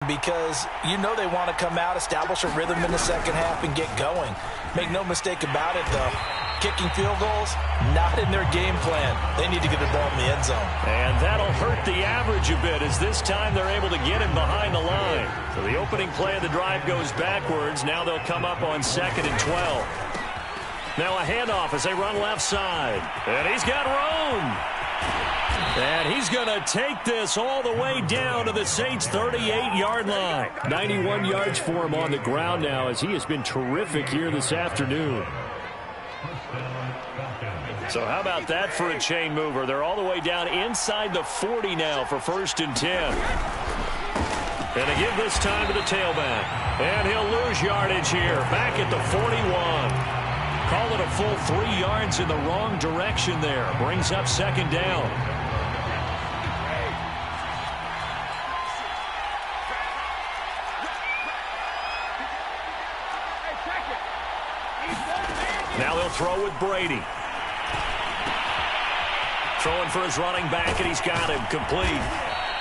because you know they want to come out, establish a rhythm in the second half, and get going. Make no mistake about it, though. Kicking field goals, not in their game plan. They need to get the ball in the end zone. And that'll hurt the average a bit, as this time they're able to get him behind the line. So the opening play of the drive goes backwards. Now they'll come up on 2nd and 12. Now a handoff as they run left side. And he's got room. And he's going to take this all the way down to the Saints' 38-yard line. 91 yards for him on the ground now, as he has been terrific here this afternoon. So how about that for a chain mover? They're all the way down inside the 40 now for 1st and 10. And they give this time to the tailback. And he'll lose yardage here, back at the 41. Call it a full 3 yards in the wrong direction there. Brings up 2nd down. Now they'll throw with Brady. Throwing for his running back, and he's got him complete.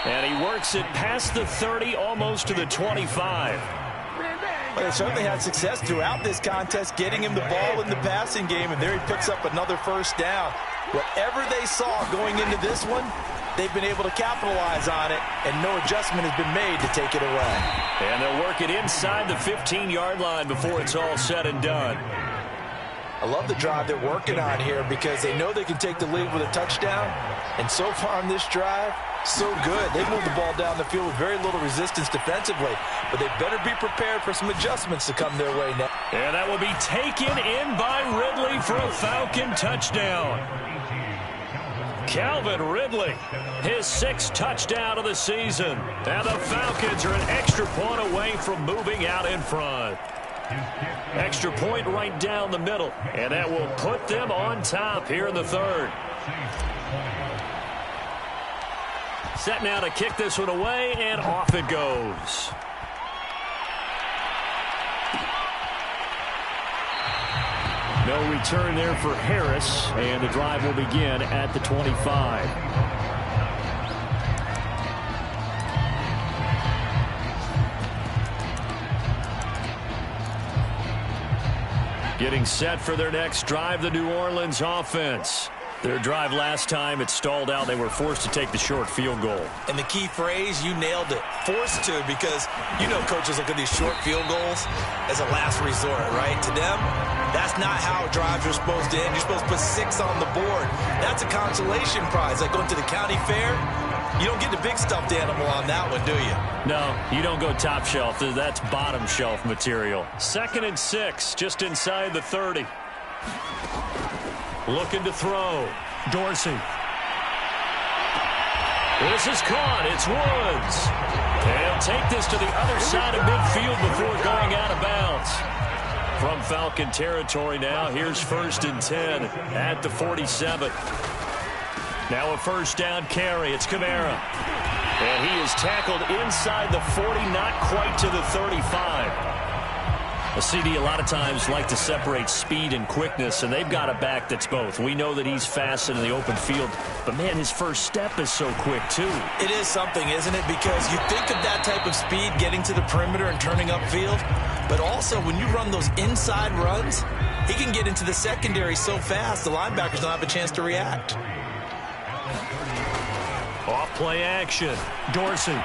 And he works it past the 30, almost to the 25. Well, they certainly had success throughout this contest, getting him the ball in the passing game, and there he picks up another 1st down. Whatever they saw going into this one, they've been able to capitalize on it, and no adjustment has been made to take it away. And they'll work it inside the 15-yard line before it's all said and done. I love the drive they're working on here because they know they can take the lead with a touchdown. And so far on this drive, so good. They moved the ball down the field with very little resistance defensively. But they better be prepared for some adjustments to come their way now. And that will be taken in by Ridley for a Falcon touchdown. Calvin Ridley, his 6th touchdown of the season. And the Falcons are an extra point away from moving out in front. Extra point right down the middle, and that will put them on top here in the 3rd. Set now to kick this one away, and off it goes. No return there for Harris, and the drive will begin at the 25. Getting set for their next drive, the New Orleans offense. Their drive last time, it stalled out. They were forced to take the short field goal. And the key phrase, you nailed it, forced to, because you know coaches look at these short field goals as a last resort, right? To them, that's not how drives are supposed to end. You're supposed to put 6 on the board. That's a consolation prize. Like going to the county fair, you don't get the big stuffed animal on that one, do you? No, you don't go top shelf. That's bottom shelf material. 2nd and 6, just inside the 30. Looking to throw. Dorsey. This is caught. It's Woods. And he'll take this to the other side of midfield before going out of bounds. From Falcon territory now, here's 1st and 10 at the 47. Now a 1st down carry. It's Kamara. And he is tackled inside the 40, not quite to the 35. A CD a lot of times like to separate speed and quickness, and they've got a back that's both. We know that he's fast in the open field, but, man, his first step is so quick, too. It is something, isn't it? Because you think of that type of speed getting to the perimeter and turning upfield, but also when you run those inside runs, he can get into the secondary so fast the linebackers don't have a chance to react. Off play action. Dorsey.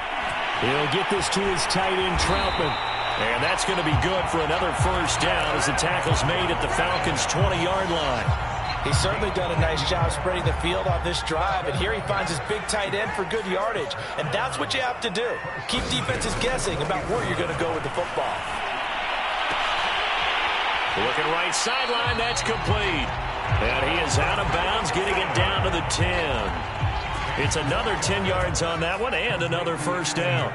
He'll get this to his tight end, Troutman. And that's going to be good for another 1st down as the tackle's made at the Falcons' 20-yard line. He's certainly done a nice job spreading the field on this drive, and here he finds his big tight end for good yardage. And that's what you have to do. Keep defenses guessing about where you're going to go with the football. Looking right sideline, that's complete. And he is out of bounds, getting it down to the 10. It's another 10 yards on that one and another 1st down.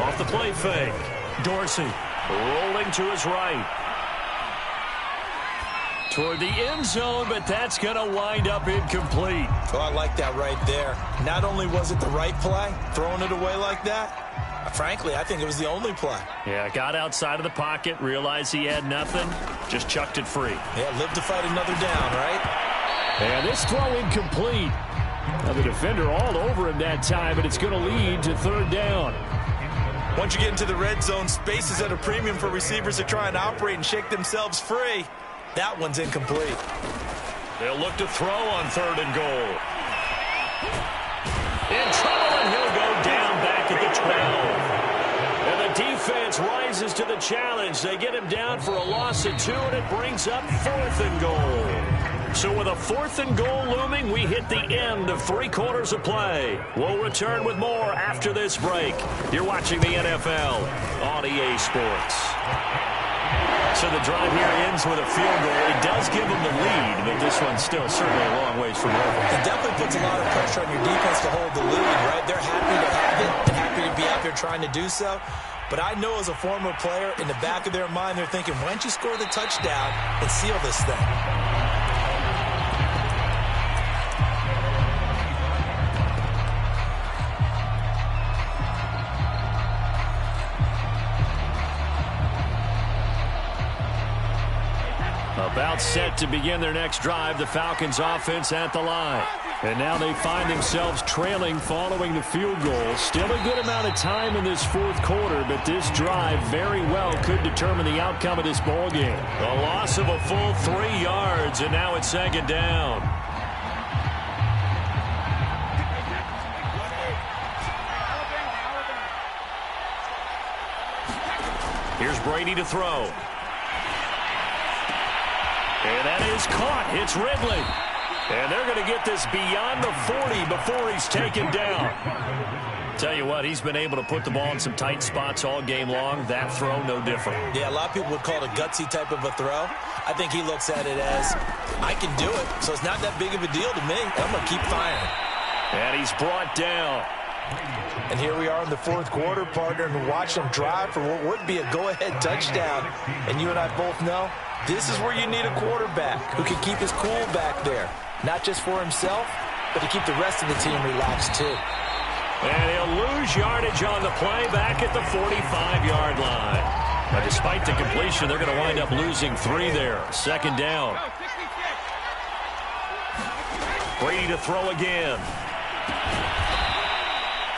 Off the play fake. Dorsey rolling to his right. Toward the end zone, but that's going to wind up incomplete. Oh, I like that right there. Not only was it the right play, throwing it away like that, frankly, I think it was the only play. Yeah, got outside of the pocket, realized he had nothing, just chucked it free. Yeah, live to fight another down, right? And this throw incomplete. Now the defender all over him that time, but it's going to lead to third down. Once you get into the red zone, space is at a premium for receivers to try and operate and shake themselves free. That one's incomplete. They'll look to throw on third and goal. In trouble, and he'll go down back at the 12. And the defense rises to the challenge. They get him down for a loss of 2, and it brings up fourth and goal. So with a fourth and goal looming, we hit the end of 3 quarters of play. We'll return with more after this break. You're watching the NFL on EA Sports. So the drive here ends with a field goal. It does give them the lead, but this one's still certainly a long ways from over. It definitely puts a lot of pressure on your defense to hold the lead, right? They're happy to have it and happy to be out there trying to do so. But I know as a former player, in the back of their mind, they're thinking, why don't you score the touchdown and seal this thing? About set to begin their next drive, the Falcons offense at the line. And now they find themselves trailing following the field goal. Still a good amount of time in this fourth quarter, but this drive very well could determine the outcome of this ball game. A loss of a full 3 yards, and now it's second down. Here's Brady to throw. And that is caught. It's Ridley. And they're going to get this beyond the 40 before he's taken down. Tell you what, he's been able to put the ball in some tight spots all game long. That throw, no different. Yeah, a lot of people would call it a gutsy type of a throw. I think he looks at it as, I can do it, so it's not that big of a deal to me. I'm going to keep firing. And he's brought down. And here we are in the fourth quarter, partner, and watch him drive for what would be a go-ahead touchdown. And you and I both know, this is where you need a quarterback who can keep his cool back there. Not just for himself, but to keep the rest of the team relaxed too. And he'll lose yardage on the play back at the 45-yard line. But despite the completion, they're going to wind up losing 3 there. Second down. Brady to throw again.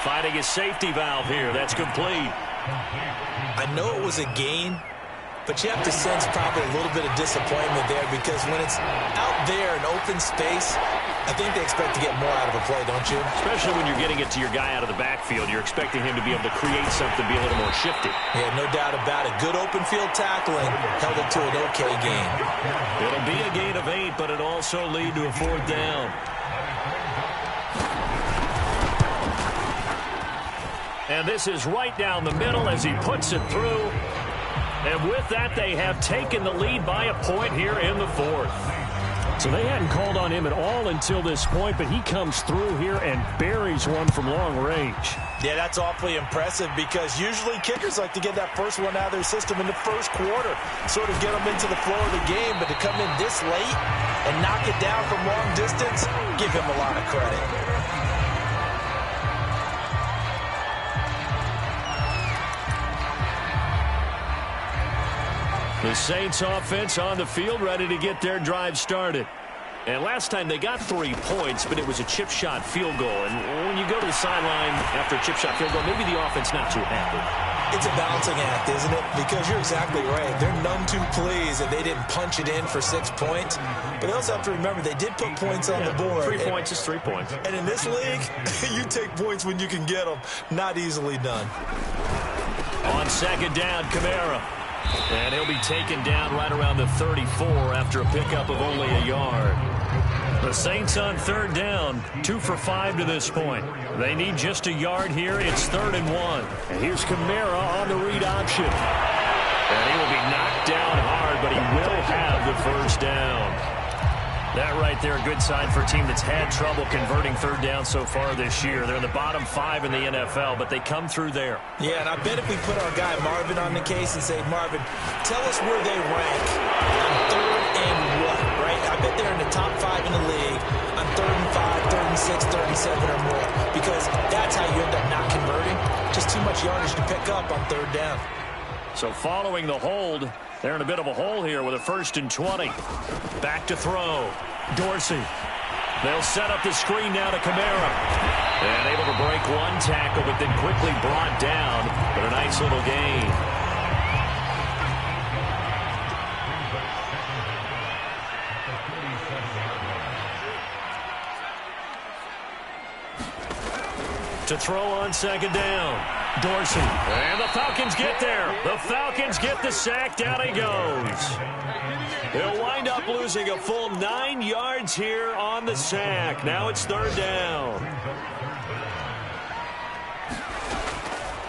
Finding his safety valve here. That's complete. I know it was a gain, but you have to sense probably a little bit of disappointment there because when it's out there in open space, I think they expect to get more out of a play, don't you? Especially when you're getting it to your guy out of the backfield. You're expecting him to be able to create something, be a little more shifty. Yeah, no doubt about it. Good open field tackling held it to an okay gain. It'll be a gain of 8, but it also lead to a fourth down. And this is right down the middle as he puts it through. And with that, they have taken the lead by a point here in the fourth. So they hadn't called on him at all until this point, but he comes through here and buries one from long range. Yeah, that's awfully impressive because usually kickers like to get that first one out of their system in the first quarter, sort of get them into the flow of the game, but to come in this late and knock it down from long distance, give him a lot of credit. The Saints offense on the field ready to get their drive started. And last time they got 3 points, but it was a chip shot field goal. And when you go to the sideline after a chip shot field goal, maybe the offense not too happy. It's a balancing act, isn't it? Because you're exactly right. They're none too pleased that they didn't punch it in for 6 points. But they also have to remember they did put points on the board. 3 points is 3 points. And in this league, you take points when you can get them. Not easily done. On second down, Kamara. And he'll be taken down right around the 34 after a pickup of only a yard. The Saints on third down, 2 for 5 to this point. They need just a yard here. It's 3rd and 1. And here's Kamara on the read option. And he will be knocked down hard, but he will have the first down. That right there, a good sign for a team that's had trouble converting third down so far this year. They're in the bottom 5 in the NFL, but they come through there. Yeah, and I bet if we put our guy Marvin on the case and say, Marvin, tell us where they rank on 3rd and what, right? I bet they're in the top 5 in the league on 3rd and 5, 3rd and 6, 3rd and 7 or more, because that's how you end up not converting. Just too much yardage to pick up on 3rd down. So following the hold, they're in a bit of a hole here with a 1st and 20. Back to throw. Dorsey. They'll set up the screen now to Kamara. And able to break one tackle, but then quickly brought down. But a nice little gain. To throw on second down. Dorsey. And the Falcons get there. The Falcons get the sack. Down he goes. They'll wind up losing a full 9 yards here on the sack. Now it's third down.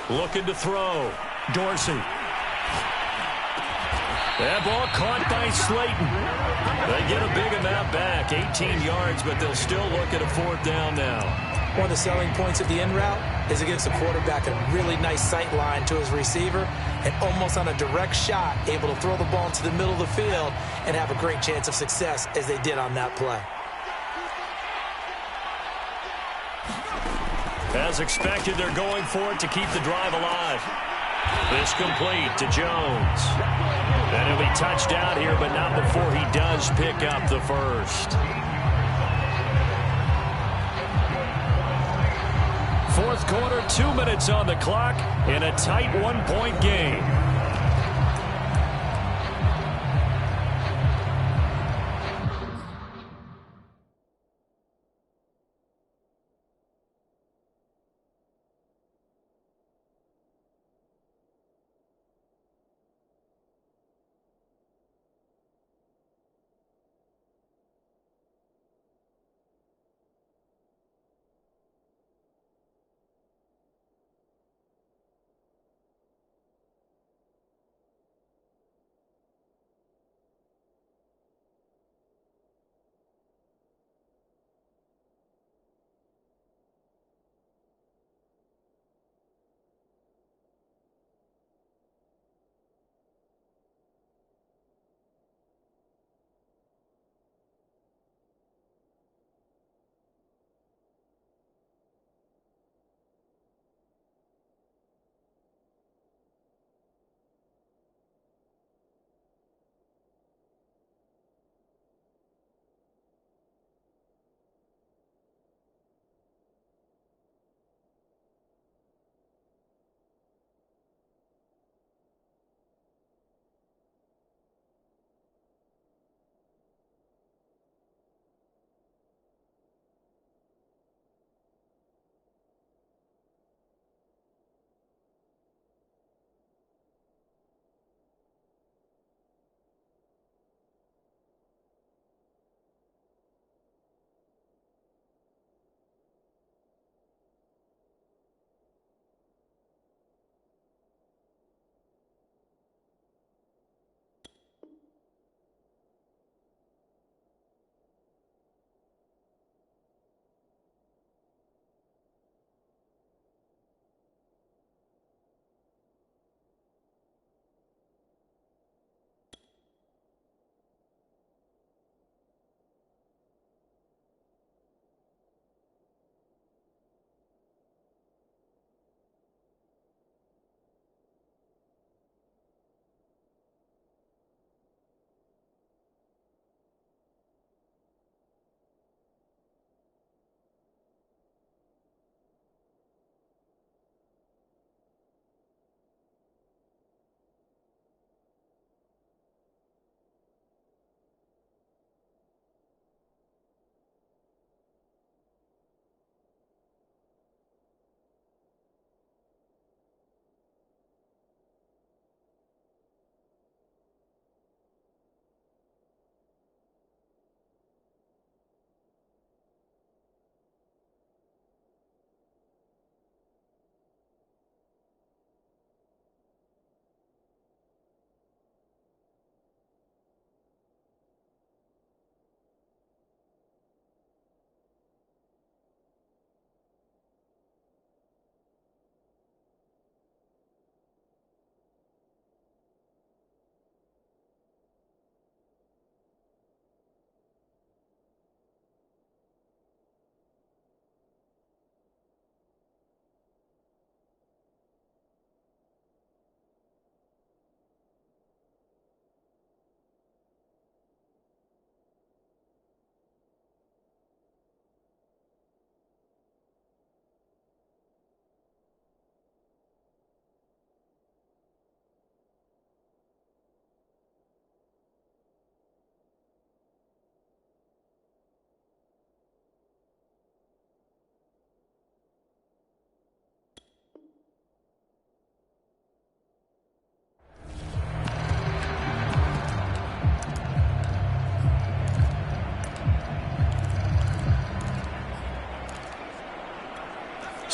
Looking to throw. Dorsey. That ball caught by Slayton. They get a big amount back. 18 yards, but they'll still look at a fourth down now. One of the selling points of the in route is it gives the quarterback a really nice sight line to his receiver and almost on a direct shot able to throw the ball into the middle of the field and have a great chance of success as they did on that play. As expected, they're going for it to keep the drive alive. This complete to Jones. And he'll be touched out here, but not before he does pick up the first. Fourth quarter, 2 minutes on the clock in a tight one-point game.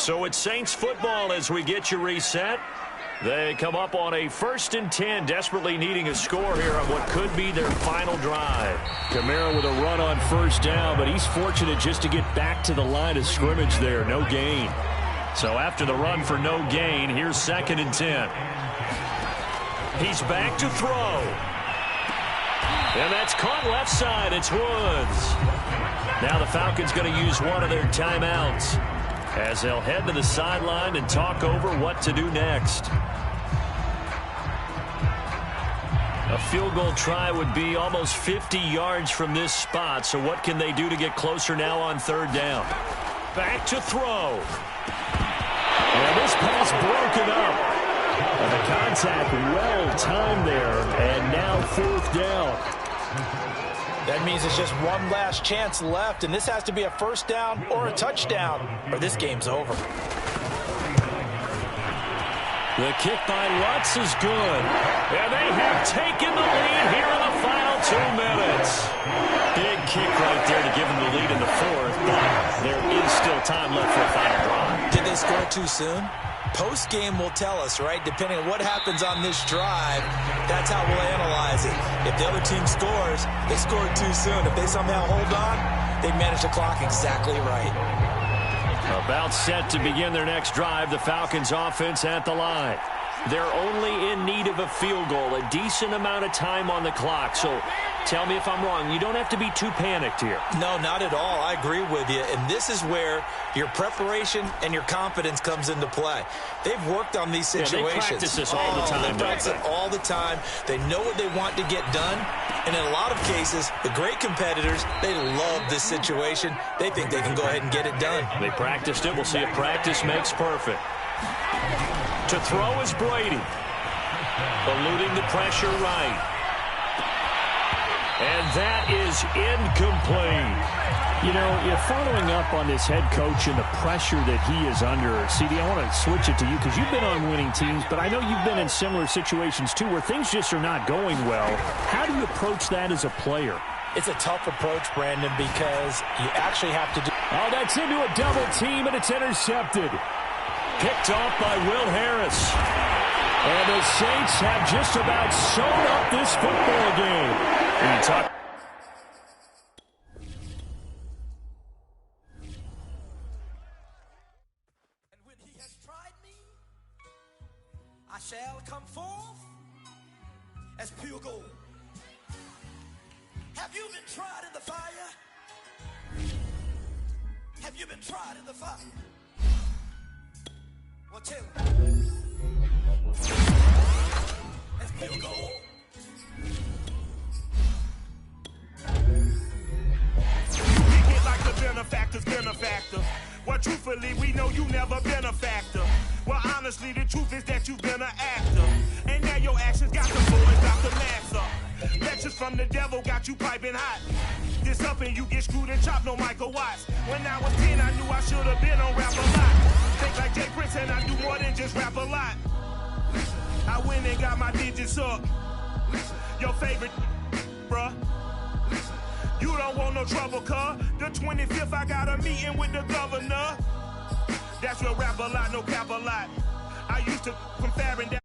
So it's Saints football as we get you reset. They come up on a 1st and 10, desperately needing a score here on what could be their final drive. Kamara with a run on 1st down, but he's fortunate just to get back to the line of scrimmage there. No gain. So after the run for no gain, here's 2nd and 10. He's back to throw. And that's caught left side. It's Woods. Now the Falcons going to use one of their timeouts as they'll head to the sideline and talk over what to do next. A field goal try would be almost 50 yards from this spot, so what can they do to get closer now on 3rd down? Back to throw. And this pass broken up. And the contact well timed there, and now 4th down. That means it's just one last chance left, and this has to be a 1st down or a touchdown, or this game's over. The kick by Lutz is good. And they have taken the lead here in the final 2 minutes. Big kick right there to give them the lead in the 4th, but there is still time left for a final drive. Did they score too soon? Post-game will tell us, right? Depending on what happens on this drive, that's how we'll analyze it. If the other team scores, they scored too soon. If they somehow hold on, they manage the clock exactly right. About set to begin their next drive, the Falcons offense at the line. They're only in need of a field goal, a decent amount of time on the clock. So tell me if I'm wrong. You don't have to be too panicked here. No, not at all. I agree with you. And this is where your preparation and your confidence comes into play. They've worked on these situations. They practice this all the time. They practice it all the time. They know what they want to get done. And in a lot of cases, the great competitors, they love this situation. They think they can go ahead and get it done. They practiced it. We'll see if practice makes perfect. To throw is Brady. Eluding the pressure right. And that is incomplete. You know, you're following up on this head coach and the pressure that he is under. CD, I want to switch it to you because you've been on winning teams, but I know you've been in similar situations too where things just are not going well. How do you approach that as a player? It's a tough approach, Brandon, because you actually have to do... Oh, that's into a double team, and it's intercepted. Picked off by Will Harris. And the Saints have just about sewn up this football game. And you talk. And when he has tried me, I shall come forth as pure gold. Have you been tried in the fire? Have you been tried in the fire? Well, tell me. As pure gold. We get like the benefactor. Well, truthfully, we know you never been a factor. Well, honestly, the truth is that you've been an actor. And now your actions got the boys, got the max up. Lectures from the devil got you piping hot. This up and you get screwed and chopped, no Michael Watts. When I was 10, I knew I should have been on rap a lot. Think like Jay Prince and I do more than just rap a lot. I went and got my digits up. Your favorite, bruh. You don't want no trouble, cuz. The 25th, I got a meeting with the governor. That's where rap a lot, no cap a lot. I used to from Farron.